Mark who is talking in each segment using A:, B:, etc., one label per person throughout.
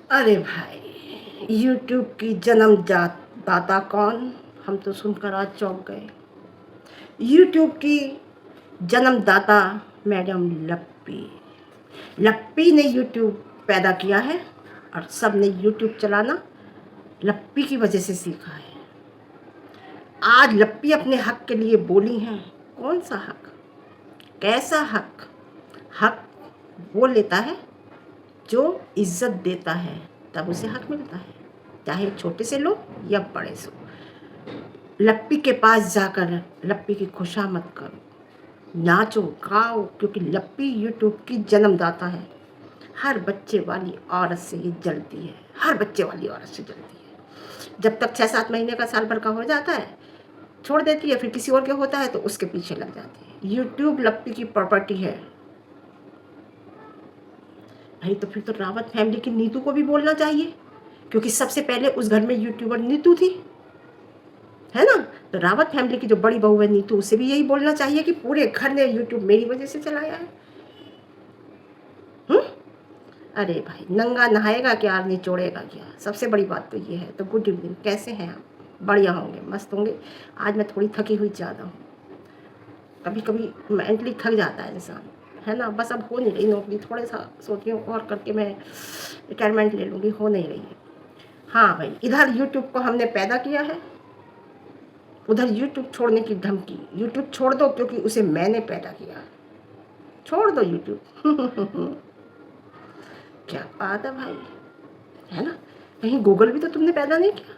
A: अरे भाई, यूट्यूब की दाता कौन? हम तो सुनकर आज चौंक गए। यूट्यूब की जन्मदाता मैडम लप्पी। लप्पी ने यूट्यूब पैदा किया है और सब ने यूट्यूब चलाना लप्पी की वजह से सीखा है। आज लप्पी अपने हक के लिए बोली हैं। कौन सा हक? कैसा हक? हक वो लेता है जो इज्जत देता है, तब उसे हक मिलता है, चाहे छोटे से लो या बड़े से। लप्पी के पास जाकर लप्पी की खुशामद करो, नाचो गाओ, क्योंकि लप्पी यूट्यूब की जन्मदाता है। हर बच्चे वाली औरत से ये जलती है, हर बच्चे वाली औरत से जलती है। जब तक 6-7 महीने का, साल भर का हो जाता है, छोड़ देती है, फिर किसी और के होता है तो उसके पीछे लग जाती है। यूट्यूब लप्पी की प्रॉपर्टी है भाई। तो फिर तो रावत फैमिली की नीतू को भी बोलना चाहिए, क्योंकि सबसे पहले उस घर में यूट्यूबर नीतू थी, है ना। तो रावत फैमिली की जो बड़ी बहू है नीतू, उसे भी यही बोलना चाहिए कि पूरे घर ने यूट्यूब मेरी वजह से चलाया है। अरे भाई, नंगा नहाएगा क्या, निचोड़ेगा क्या? सबसे बड़ी बात तो ये है। तो गुड इवनिंग, कैसे हैं आप? बढ़िया होंगे, मस्त होंगे। आज मैं थोड़ी थकी हुई ज़्यादा हूँ। कभी कभी मेंटली थक जाता है इंसान, है ना। बस अब हो नहीं रही नौकरी, थोड़ा सा सोच रही हूँ और करके मैं रिटायरमेंट ले लूँगी, हो नहीं रही है। हाँ भाई, इधर यूट्यूब को हमने पैदा किया है, उधर यूट्यूब छोड़ने की धमकी। यूट्यूब छोड़ दो क्योंकि उसे मैंने पैदा किया। छोड़ दो यूट्यूब। क्या बात है भाई, है ना। कहीं गूगल भी तो तुमने पैदा नहीं किया।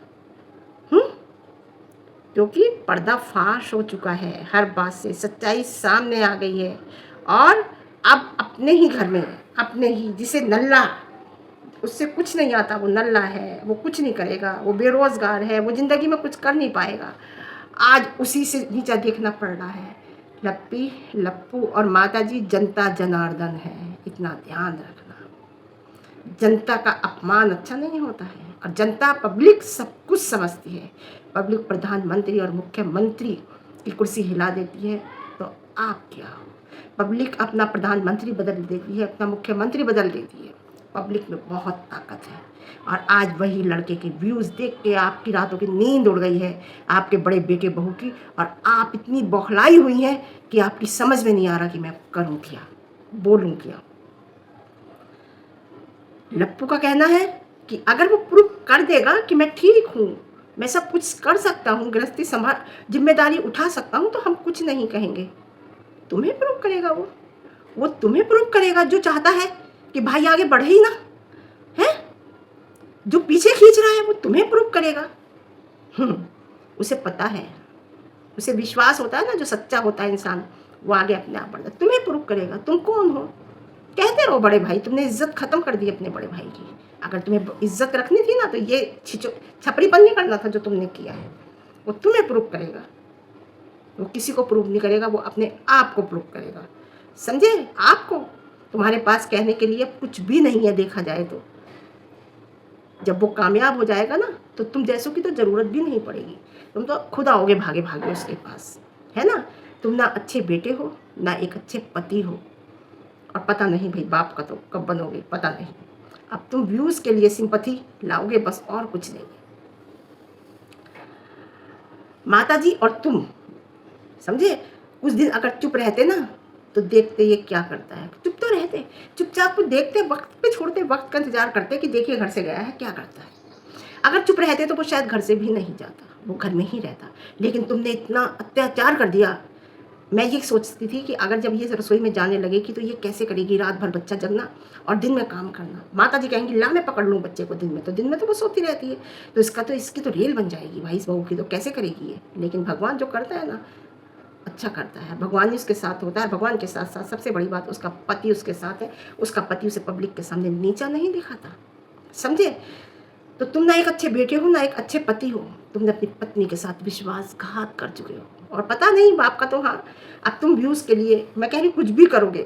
A: क्योंकि पर्दा फाश हो चुका है, हर बात से सच्चाई सामने आ गई है। और अब अपने ही घर में, अपने ही, जिसे नल्ला, उससे कुछ नहीं आता, वो नल्ला है, वो कुछ नहीं करेगा, वो बेरोजगार है, वो ज़िंदगी में कुछ कर नहीं पाएगा, आज उसी से नीचा देखना पड़ रहा है। लप्पी, लप्पू और माताजी जनता जनार्दन है, इतना ध्यान रखना। जनता का अपमान अच्छा नहीं होता है, और जनता, पब्लिक सब कुछ समझती है। पब्लिक प्रधानमंत्री और मुख्यमंत्री की कुर्सी हिला देती है तो आप क्या हो? पब्लिक अपना प्रधानमंत्री बदल देती है, अपना मुख्यमंत्री बदल देती है। पब्लिक में बहुत ताकत है। और आज वही लड़के के व्यूज़ देख के आपकी रातों की नींद उड़ गई है, आपके बड़े बेटे बहू की, और आप इतनी बौखलाई हुई हैं कि आपकी समझ में नहीं आ रहा कि मैं करूँ क्या, बोलूँ क्या। लप्पू का कहना है कि अगर वो प्रूव कर देगा कि मैं ठीक हूँ, मैं सब कुछ कर सकता हूँ, गृहस्थी संभाल, जिम्मेदारी उठा सकता हूँ, तो हम कुछ नहीं कहेंगे। तुम्हें प्रूव करेगा वो तुम्हें प्रूव करेगा। जो चाहता है कि भाई आगे बढ़े ही ना, है, जो पीछे खींच रहा है, वो तुम्हें प्रूव करेगा। उसे पता है, उसे विश्वास होता है ना, जो सच्चा होता है इंसान, वो आगे अपने आप बढ़ता है। तुम्हें प्रूव करेगा। तुम कौन हो? कहते रहो बड़े भाई, तुमने इज्जत खत्म कर दी अपने बड़े भाई की। अगर तुम्हें इज्जत रखनी थी ना, तो ये छपरीपन नहीं करना था जो तुमने किया है। वो तुम्हें प्रूव करेगा, वो किसी को प्रूव नहीं करेगा, वो अपने आप को प्रूव करेगा। समझे? आपको, तुम्हारे पास कहने के लिए कुछ भी नहीं है देखा जाए तो। जब वो कामयाब हो जाएगा ना, तो तुम जैसों की तो ज़रूरत भी नहीं पड़ेगी। तुम तो खुद आओगे भागे भागे उसके पास, है ना। तुम ना अच्छे बेटे हो, ना एक अच्छे पति हो, और पता नहीं भाई बाप का तो कब बनोगे, पता नहीं। अब तुम व्यूज़ के लिए सिंपैथी लाओगे बस, और कुछ नहीं। माताजी और तुम, समझे, कुछ दिन अगर चुप रहते ना, तो देखते ये क्या करता है। चुप तो रहते, चुपचाप को देखते, वक्त पे छोड़ते, वक्त का इंतजार करते कि देखिए घर से गया है क्या करता है। अगर चुप रहते तो वो शायद घर से भी नहीं जाता, वो घर में ही रहता। लेकिन तुमने इतना अत्याचार कर दिया। मैं ये सोचती थी कि अगर जब ये रसोई में जाने लगेगी तो ये कैसे करेगी, रात भर बच्चा जगना और दिन में काम करना। माता जी कहेंगी ला मैं पकड़ लूँ बच्चे को दिन में, तो दिन में तो वो सोती रहती है, तो इसकी तो रेल बन जाएगी भाई, इस बहू की तो कैसे करेगी ये। लेकिन भगवान जो करता है ना, अच्छा करता है। भगवान ही उसके साथ होता है। भगवान के साथ साथ सबसे बड़ी बात, उसका पति उसके साथ है। उसका पति उसे पब्लिक के सामने नीचा नहीं दिखाता, समझे। तो तुम ना एक अच्छे बेटे हो, ना एक अच्छे पति हो। तुमने अपनी पत्नी के साथ विश्वासघात कर चुके हो, और पता नहीं बाप का तो। हाँ, अब तुम व्यूज़ के लिए, मैं कह रही कुछ भी करोगे,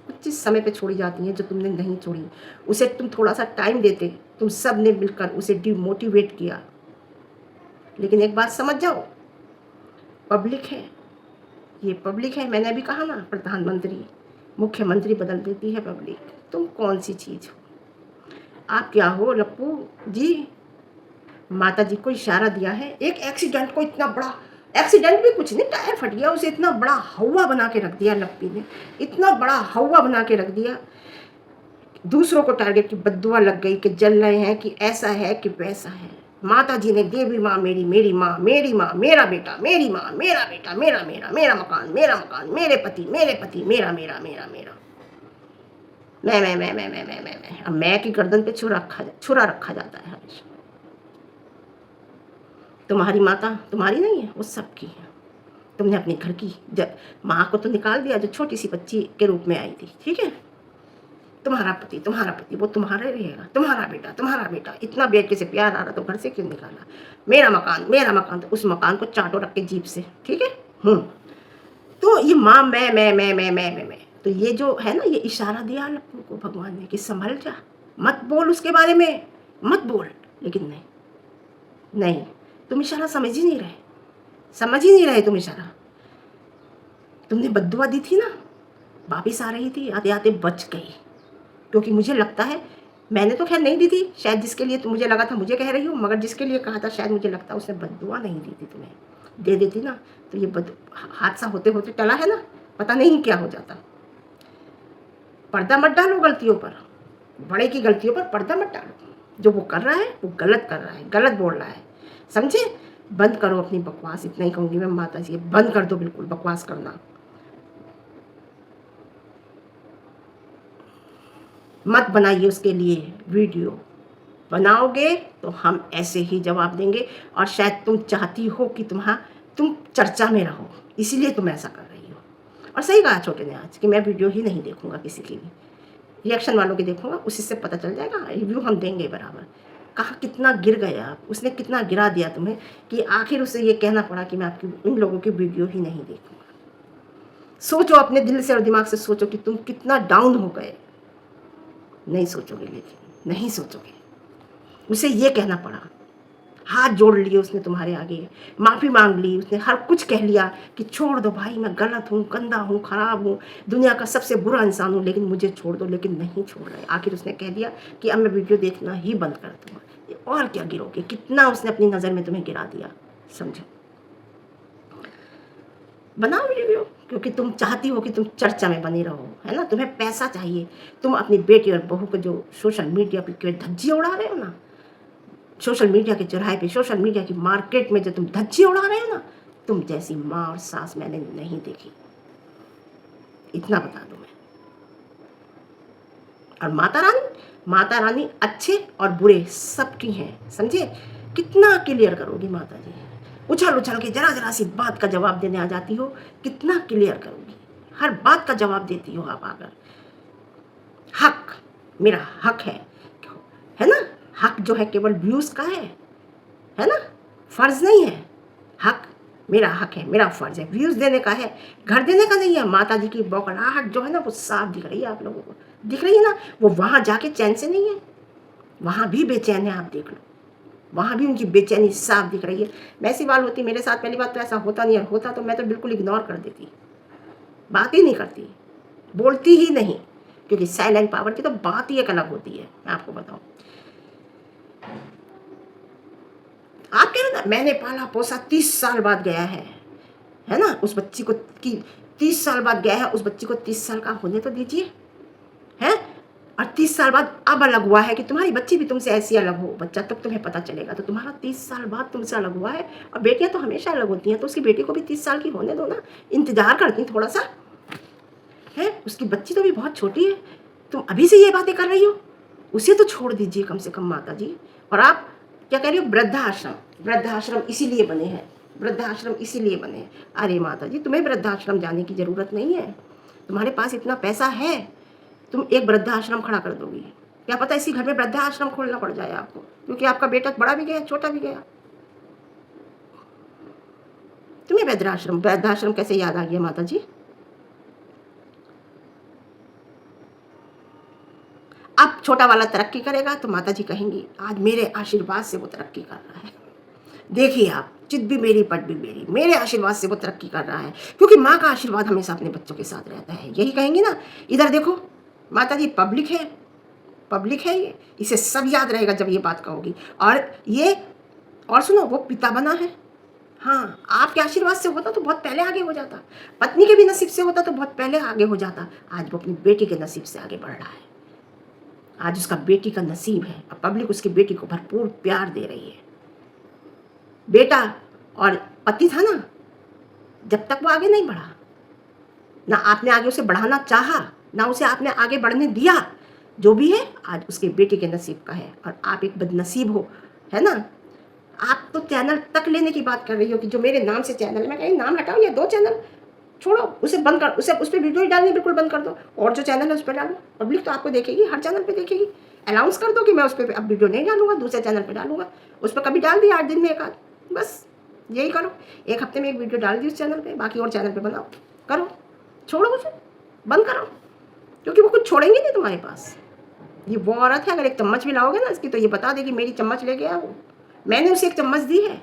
A: कुछ चीज़ समय पे छोड़ी जाती हैं जो तुमने नहीं छोड़ी। उसे तुम थोड़ा सा टाइम देते, तुम सब ने मिलकर उसे डिमोटिवेट किया। लेकिन एक बात समझ जाओ, पब्लिक है, ये पब्लिक है। मैंने अभी कहा ना, प्रधानमंत्री मुख्यमंत्री बदल देती है पब्लिक। तुम कौन सी चीज़ हो? आप क्या हो लप्पू जी? माता जी को इशारा दिया है, एक एक्सीडेंट को इतना बड़ा, एक्सीडेंट भी कुछ नहीं, टायर फट गया, उसे इतना बड़ा हवा बना के रख दिया लप्पी ने, इतना बड़ा हवा बना के रख दिया। दूसरों को टारगेट की बद्दुआ लग गई कि जल रहे हैं, कि ऐसा है कि वैसा है। माता जी ने देवी माँ मेरी, मेरी माँ, मेरी माँ, मेरा बेटा, मेरी माँ, मेरा बेटा, मेरा मेरा, मेरा मकान, मेरा मकान, मेरे पति, मेरे पति, मेरा मेरा मेरा मेरा, मैं। अब मैं की गर्दन पे छुरा रखा जाता है हमेशा। तुम्हारी माता तुम्हारी नहीं है, वो सबकी है। तुमने अपने घर की माँ को तो निकाल दिया जो छोटी सी बच्ची के रूप में आई थी, ठीक है। तुम्हारा पति वो तुम्हारा ही रहेगा, तुम्हारा बेटा इतना बेटे से प्यार आ रहा तो घर से क्यों निकाला? मेरा मकान, तो उस मकान को चाटो रख के जीप से, ठीक है। तो ये माँ मैं, तो ये जो है ना, ये इशारा दिया लप्पू को भगवान ने कि संभल जा, मत बोल उसके बारे में, मत बोल। लेकिन नहीं, तुम इशारा समझ ही नहीं रहे तुम इशारा। तुमने बद्दुआ दी थी ना, वापिस आ रही थी, आते आते बच गई। क्योंकि मुझे लगता है, मैंने तो खैर नहीं दी थी, शायद जिसके लिए तो मुझे लगा था मुझे कह रही हूँ, मगर जिसके लिए कहा था शायद मुझे लगता है उसने बद्दुआ नहीं दी थी तुम्हें। दे देती ना तो ये हादसा होते होते टला है ना, पता नहीं क्या हो जाता। पर्दा मत डालो गलतियों पर, बड़े की गलतियों पर पर्दा मत डालो। जो वो कर रहा है वो गलत कर रहा है, गलत बोल रहा है, समझे। बंद करो अपनी बकवास, इतना ही कहूँगी मैं माता जी, बंद कर दो बिल्कुल बकवास करना। मत बनाइए उसके लिए वीडियो, बनाओगे तो हम ऐसे ही जवाब देंगे। और शायद तुम चाहती हो कि तुम चर्चा में रहो, इसीलिए तुम ऐसा कर रही हो। और सही कहा छोटे ने आज कि मैं वीडियो ही नहीं देखूंगा किसी की भी, रिएक्शन वालों की देखूंगा, उसी से पता चल जाएगा, रिव्यू हम देंगे बराबर। कहाँ कितना गिर गया, उसने कितना गिरा दिया तुम्हें कि आखिर उसे ये कहना पड़ा कि मैं आपकी इन लोगों की वीडियो ही नहीं देखूंगा। सोचो अपने दिल से और दिमाग से सोचो कि तुम कितना डाउन हो गए। नहीं सोचोगे, लेकिन नहीं सोचोगे। उसे ये कहना पड़ा, हाथ जोड़ लिए उसने तुम्हारे आगे, माफ़ी मांग ली उसने, हर कुछ कह लिया कि छोड़ दो भाई, मैं गलत हूँ, गंदा हूँ, खराब हूँ, दुनिया का सबसे बुरा इंसान हूँ, लेकिन मुझे छोड़ दो। लेकिन नहीं छोड़ रहे। आखिर उसने कह दिया कि अब मैं वीडियो देखना ही बंद कर दूँगा। और क्या गिरोगे, कितना उसने अपनी नज़र में तुम्हें गिरा दिया, समझो। बनाओ वीडियो, क्योंकि तुम चाहती हो कि तुम चर्चा में बने रहो, है ना। तुम्हें पैसा चाहिए। तुम अपनी बेटी और बहू को जो सोशल मीडिया पे धज्जियाँ उड़ा रहे हो ना, सोशल मीडिया के चौराहे पे, सोशल मीडिया की मार्केट में जो तुम धज्जियाँ उड़ा रहे हो ना, तुम जैसी माँ और सास मैंने नहीं देखी, इतना बता दूं मैं। और माता रानी अच्छे और बुरे सबकी हैं, समझे। कितना क्लियर करोगी माता जी, उछल उछल के जरा जरा सी बात का जवाब देने आ जाती हो, कितना क्लियर करोगी, हर बात का जवाब देती हो आप आकर। हक मेरा हक है ना। हक जो है केवल व्यूज का है ना, फर्ज नहीं है। हक मेरा हक है, मेरा फर्ज है, व्यूज देने का है, घर देने का नहीं है। माता जी की बौखलाहट जो है ना, वो साफ दिख रही है आप लोगों को, दिख रही है ना। वो वहां जाके चैन से नहीं है, वहां भी बेचैन है, आप देख लो, वहां भी उनकी बेचैनी साफ दिख रही है। वैसी बात होती मेरे साथ, पहली बात तो ऐसा होता नहीं, और होता तो मैं तो बिल्कुल इग्नोर कर देती, बात ही नहीं करती, बोलती ही नहीं, क्योंकि साइलेंट पावर की तो बात ही एक अलग होती है। मैं आपको बताऊं, आप कह रहे ना, मैंने पाला पोसा 30 साल बाद गया है ना, उस बच्ची को 30 साल बाद गया है, उस बच्ची को 30 साल का होने तो दीजिए, है। और 30 साल बाद अब अलग हुआ है कि तुम्हारी बच्ची भी तुमसे ऐसी अलग हो, बच्चा तब तुम्हें पता चलेगा। तो तुम्हारा 30 साल बाद तुमसे अलग हुआ है, और बेटियां तो हमेशा अलग होती हैं, तो उसकी बेटी को भी 30 साल की होने दो ना, इंतजार करती थोड़ा सा, है। उसकी बच्ची तो भी बहुत छोटी है, तुम अभी से ये बातें कर रही हो, उसे तो छोड़ दीजिए कम से कम माता जी। और आप क्या कह रही हो, वृद्धाश्रम इसीलिए बने हैं, वृद्धाश्रम इसीलिए बने हैं। अरे माता जी, तुम्हें वृद्धाश्रम जाने की ज़रूरत नहीं है, तुम्हारे पास इतना पैसा है, तुम एक वृद्धाश्रम खड़ा कर दोगी। क्या पता इसी घर में वृद्धाश्रम खोलना पड़ जाए आपको, क्योंकि आपका बेटा बड़ा भी गया, छोटा भी गया। तुम्हें वृद्धाश्रम कैसे याद आ गया माता जी? अब छोटा वाला तरक्की करेगा तो माता जी कहेंगी आज मेरे आशीर्वाद से वो तरक्की कर रहा है। देखिए आप, चित भी मेरी पट भी मेरी, मेरे आशीर्वाद से वो तरक्की कर रहा है, क्योंकि माँ का आशीर्वाद हमेशा अपने बच्चों के साथ रहता है। यही कहेंगी ना। इधर देखो माता जी, पब्लिक है, पब्लिक है ये, इसे सब याद रहेगा जब ये बात कहोगी। और सुनो, वो पिता बना है। हाँ, आपके आशीर्वाद से होता तो बहुत पहले आगे हो जाता, पत्नी के भी नसीब से होता तो बहुत पहले आगे हो जाता। आज वो अपनी बेटी के नसीब से आगे बढ़ रहा है। आज उसका बेटी का नसीब है और पब्लिक उसकी बेटी को भरपूर प्यार दे रही है। बेटा और पति था ना, जब तक वो आगे नहीं बढ़ा, ना आपने आगे उसे बढ़ाना चाहा, ना उसे आपने आगे बढ़ने दिया, जो भी है आज उसके बेटे के नसीब का है। और आप एक बदनसीब हो, है ना। आप तो चैनल तक लेने की बात कर रही हो कि जो मेरे नाम से चैनल, मैं कहीं नाम हटाओ या 2 चैनल छोड़ो, उसे बंद कर, उस पर वीडियो ही डालनी बिल्कुल बंद कर दो, और जो चैनल है उस पर डालो। पब्लिक तो आपको देखेगी, हर चैनल पे देखेगी। अनाउंस कर दो कि मैं उस पर अब वीडियो नहीं डालूंगा, दूसरे चैनल पे डालूंगा। उस पर कभी डाल दिया 8 दिन में एक आध, बस यही करो। 1 हफ्ते में एक वीडियो डाल दी उस चैनल पे, बाकी और चैनल पे बनाओ, करो, छोड़ो उसे, बंद करो, क्योंकि वो कुछ छोड़ेंगे नहीं तुम्हारे पास। ये वो औरत है, अगर एक चम्मच भी लाओगे ना इसकी, तो ये बता देगी मेरी चम्मच ले गया वो, मैंने उसे एक चम्मच दी है।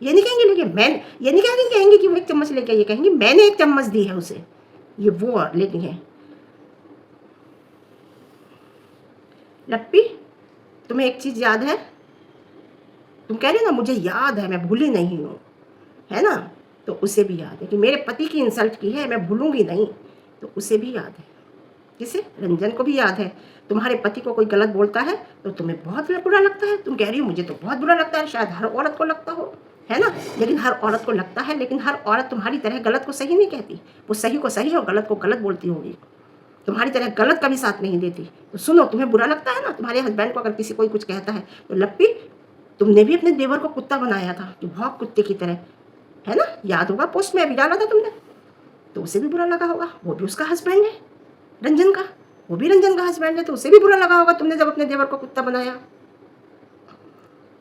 A: ये नहीं कहेंगे, लेकिन मैं ये नहीं कहेंगे कि वो एक चम्मच लेके, ये कहेंगे मैंने एक चम्मच दी है उसे। ये वो लेती है। लप्पी, तुम्हें एक चीज़ याद है? तुम कह रही हो ना मुझे याद है, मैं भूली नहीं हूँ, है ना। तो उसे भी याद है कि मेरे पति की इंसल्ट की है, मैं भूलूंगी नहीं। तो उसे भी याद है। किसे? रंजन को भी याद है। तुम्हारे पति को कोई गलत बोलता है तो तुम्हें बहुत बुरा लगता है। तुम कह रही हो मुझे तो बहुत बुरा लगता है, शायद हर औरत को लगता हो, है ना। लेकिन हर औरत को लगता है, लेकिन हर औरत तुम्हारी तरह गलत को सही नहीं कहती। वो सही को सही और गलत को गलत बोलती होगी। तुम्हारी तरह गलत का भी साथ नहीं देती। तो सुनो, तुम्हें बुरा लगता है ना तुम्हारे हस्बैंड को अगर किसी कोई कुछ कहता है तो लप्पी, तुमने भी अपने देवर को कुत्ता बनाया था, कि बहुत कुत्ते की तरह, है ना। याद होगा, पोस्ट में अभी डाला था तुमने, तो उसे भी बुरा लगा होगा। वो भी उसका हस्बैंड है रंजन का, वो भी रंजन का हस्बैंड है, तो उसे भी बुरा लगा होगा तुमने जब अपने देवर को कुत्ता बनाया।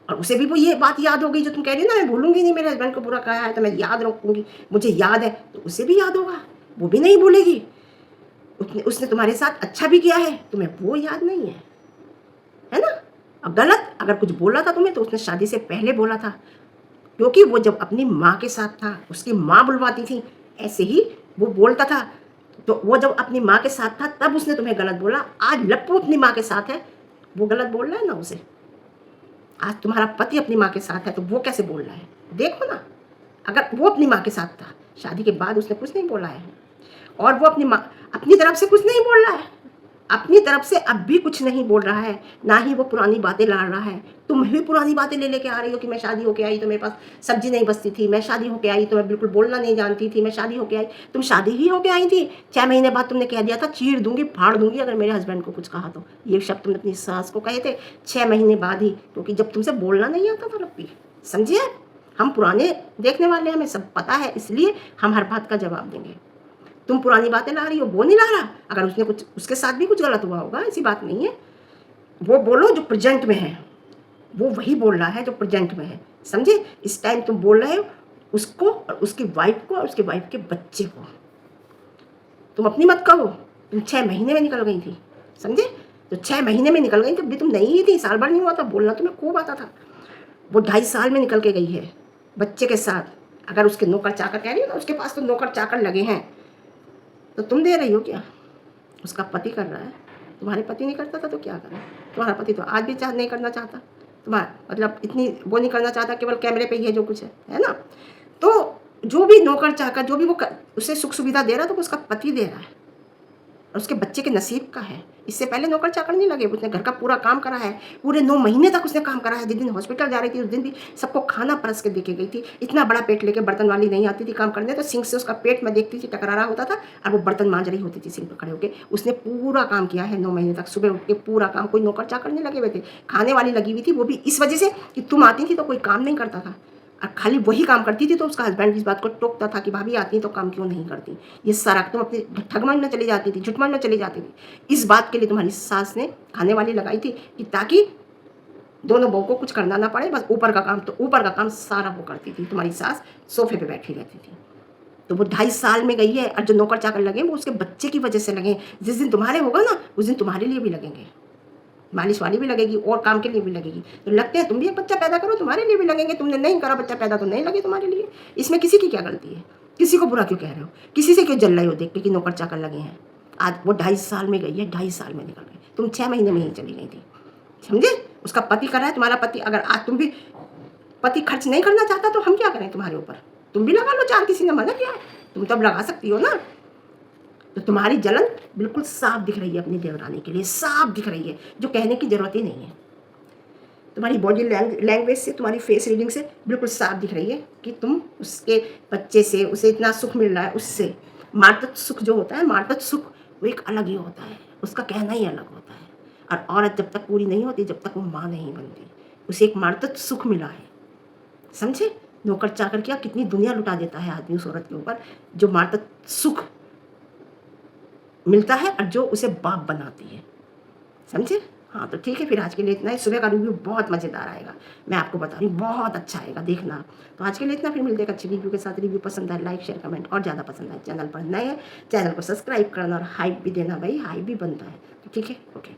A: और उसे भी वो ये बात याद हो गई जो तुम कह रही हो ना, मैं भूलूंगी नहीं, मेरे हस्बैंड को बुरा कहा है तो मैं याद रखूंगी, मुझे याद है। तो उसे भी याद होगा, वो भी नहीं भूलेगी। उसने तुम्हारे साथ अच्छा भी किया है, तुम्हें वो याद नहीं है ना। अब गलत अगर कुछ बोला था तुम्हें तो उसने शादी से पहले बोला था, क्योंकि वो जब अपनी माँ के साथ था, उसकी माँ बुलवाती थी, ऐसे ही वो बोलता था। तो वो जब अपनी माँ के साथ था तब उसने तुम्हें गलत बोला। आज लप्पू अपनी माँ के साथ है, वो गलत बोल रहा है ना उसे। आज तुम्हारा पति अपनी माँ के साथ है तो वो कैसे बोल रहा है, देखो ना। अगर वो अपनी माँ के साथ था, शादी के बाद उसने कुछ नहीं बोला है, और वो अपनी तरफ से कुछ नहीं बोल रहा है, अपनी तरफ से अब भी कुछ नहीं बोल रहा है, ना ही वो पुरानी बातें ला रहा है। तुम भी पुरानी बातें ले लेके आ रही हो कि मैं शादी होके आई तो मेरे पास सब्जी नहीं बचती थी, मैं शादी होके आई तो मैं बिल्कुल बोलना नहीं जानती थी, मैं शादी होके आई। तुम शादी ही होके आई थी, 6 महीने बाद तुमने कह दिया था चीर दूंगी फाड़ दूंगी अगर मेरे हस्बैंड को कुछ कहा तो। ये शब्द तुमने अपनी सास को कहे थे 6 महीने बाद ही, क्योंकि जब तुमसे बोलना नहीं आता था लप्पी, समझिए। हम पुराने देखने वाले, हमें सब पता है, इसलिए हम हर बात का जवाब देंगे। तुम पुरानी बातें ला रही हो, वो नहीं ला रहा। अगर उसने कुछ, उसके साथ भी कुछ गलत हुआ होगा, ऐसी बात नहीं है। वो बोलो जो प्रेजेंट में है, वो वही बोल रहा है जो प्रेजेंट में है, समझे। इस टाइम तुम बोल रहे हो उसको और उसकी वाइफ को और उसके वाइफ के बच्चे को। तुम अपनी मत कहो, तुम 6 महीने में निकल गई थी, समझे। तो 6 महीने में निकल गई, तब भी तुम नहीं ही थी, साल भर नहीं हुआ था, बोलना तुम्हें खूब आता था। वो 2.5 साल में निकल के गई है बच्चे के साथ। अगर उसके नौकर चाकर, कह रही हो ना उसके पास तो नौकर चाकर लगे हैं, तो तुम दे रही हो क्या? उसका पति कर रहा है, तुम्हारे पति नहीं करता था तो क्या करें। तुम्हारा पति तो आज भी नहीं करना चाहता, तुम्हारा मतलब इतनी वो नहीं करना चाहता, केवल कैमरे पे ही है जो कुछ है ना। तो जो भी नौकर चाकर, जो भी वो उसे सुख सुविधा दे रहा है तो उसका पति दे रहा है, और उसके बच्चे के नसीब का है। इससे पहले नौकर चाकर नहीं लगे, उसने घर का पूरा काम करा है, पूरे 9 महीने तक उसने काम करा है। जिस दिन हॉस्पिटल जा रही थी उस दिन भी सबको खाना परस के देके गई थी। इतना बड़ा पेट लेके बर्तन वाली नहीं आती थी काम करने, तो सिंक से उसका पेट में देखती थी टकरा रहा होता था और वो बर्तन मांज रही होती थी सिंक पर खड़े होकर। उसने पूरा काम किया है 9 महीने तक, सुबह उठ के पूरा काम। कोई नौकर चाकर नहीं लगे हुए थे, खाने वाली लगी हुई थी, वो भी इस वजह से कि तुम आती थी तो कोई काम नहीं करता था और खाली वही काम करती थी। तो उसका हस्बैंड इस बात को टोकता था कि भाभी आती तो काम क्यों नहीं करती, ये सारा तुम अपने ठगमन में चली जाती थी, झुटमन में चली जाती थी। इस बात के लिए तुम्हारी सास ने खाने वाली लगाई थी कि ताकि दोनों बहू को कुछ करना ना पड़े, बस ऊपर का काम, तो ऊपर का काम सारा वो करती थी। तुम्हारी सास सोफे पे बैठी रहती थी। तो वो 2.5 साल में गई है, और जो नौकर चाकर लगे वो उसके बच्चे की वजह से लगे। जिस दिन तुम्हारे होगा ना उस दिन तुम्हारे लिए भी लगेंगे, मालिश वाली भी लगेगी और काम के लिए भी लगेगी। तो लगते हैं तुम भी एक बच्चा पैदा करो, तुम्हारे लिए भी लगेंगे। तुमने नहीं करा बच्चा पैदा तो नहीं लगे तुम्हारे लिए। इसमें किसी की क्या गलती है? किसी को बुरा क्यों कह रहे हो? किसी से क्यों जल रहे हो देख के कि नौकर चाकर लगे हैं? आज वो 2.5 साल में गई है, 2.5 साल में निकल गई। तुम 6 महीने में ही चली गई थी, समझे? उसका पति कर रहा है, तुम्हारा पति, अगर आज तुम भी पति खर्च नहीं करना चाहता तो हम क्या करें तुम्हारे ऊपर? तुम भी लगा लो चार, किसी ने मना किया है? तुम तो अब लगा सकती हो ना। तो तुम्हारी जलन बिल्कुल साफ दिख रही है अपनी देवरानी के लिए, साफ दिख रही है, जो कहने की जरूरत ही नहीं है। तुम्हारी बॉडी लैंग्वेज से, तुम्हारी फेस रीडिंग से बिल्कुल साफ दिख रही है कि तुम उसके बच्चे से, उसे इतना सुख मिल रहा है, उससे मातृत्व सुख जो होता है, मातृत्व सुख वो एक अलग ही होता है, उसका कहना ही अलग होता है। और औरत जब तक पूरी नहीं होती, जब तक वो माँ नहीं बनती, उसे एक मातृत्व सुख मिला है, समझे? नौकर चाकर क्या कितनी दुनिया लुटा देता है आदमी उस औरत के ऊपर, जो मातृत्व सुख मिलता है और जो उसे बाप बनाती है, समझे? हाँ तो ठीक है, फिर आज के लिए इतना ही। सुबह का रिव्यू बहुत मज़ेदार आएगा, मैं आपको बता रही हूँ, बहुत अच्छा आएगा, देखना। तो आज के लिए इतना, फिर मिलते हैं अच्छे रिव्यू के साथ। रिव्यू पसंद आए लाइक शेयर कमेंट, और ज़्यादा पसंद आए चैनल पर नए हैं चैनल को सब्सक्राइब करना और हाइप भी देना, भाई हाइप भी बनता है। तो ठीक है, ओके।